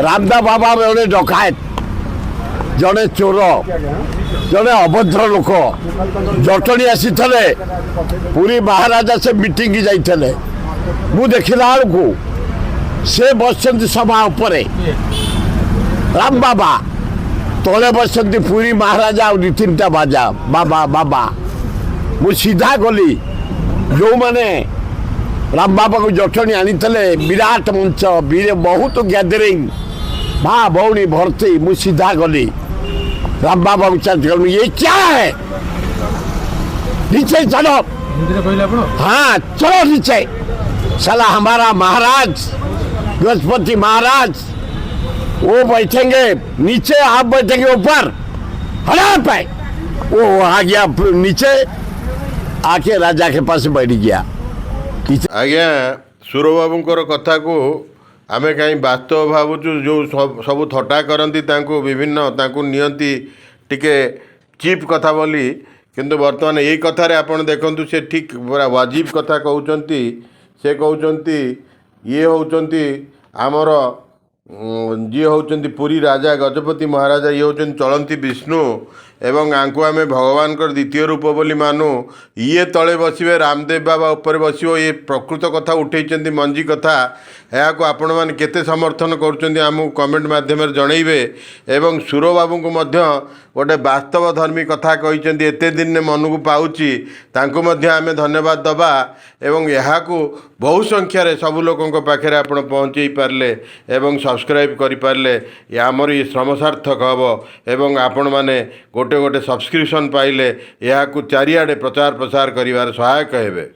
रामदा बाबा जड़े डकायत जड़े चोर जड़े अभद्र लोक जटणी आसी पुरी महाराजा से मीटिंग जाइए मु देखला को से बसंती सभा उपरे राम बाबा तले बसंती पुरी महाराजा और 2-3टा बाजा बाबा बाबा मु सीधा गली जो मैंने राम बाबा को जटणी आनी विराट मंच बहुत गैदरिंग भाई भौणी भर्ती मु सीधा गली राम बाबा को चल ये क्या है नीचे चलो हाँ चलो नीचे साला हमारा महाराज गजपति महाराज वो बैठेंगे नीचे आप बैठेंगे ऊपर हरा पे वो आ गया नीचे आके राजा के पास बैठ गया। आज्ञा सुर बाबूंकर कथा को आमे कहीं वास्तव भावुचु जो सब थटा करती विभिन्न नियंती टिके चीप कथा बोली किंतु वर्तमान यही कथार आपन देखंतु से ठीक पूरा वाजिब कथा कहउचंती से कहउचंती ये होउचंती आमर जी होउचंती पुरी राजा गजपति महाराजा ये होउचंती चलंती विष्णु एवं आंकु आमे भगवान कर द्वितीय रूप बोली मानु ये तले बसिबे रामदेव बाबा ऊपर बसिबो ये प्रकृत कथा उठेइचंती मंजी कथा या को आपण माने केते समर्थन करूचंती आमु कमेंट माध्यम जनइबे एवं सुर बाबू को मध्य गोटे वास्तव धर्मी कथा कहिचंती एते दिन ने मन को पाउची तांको मध्य आमे धन्यवाद दबा एवं यहाँ को बहु संख्यार सबु लोकों पाखे आपण पहुँचे पारे एवं सब्सक्राइब करि पारले ये आमर ये श्रम सार्थक हम एवं आपण माने गोटे गोटे सब्सक्रिप्शन पाइले यहाँ को चारिआडे प्रचार प्रसार करिवार सहायक हेबे।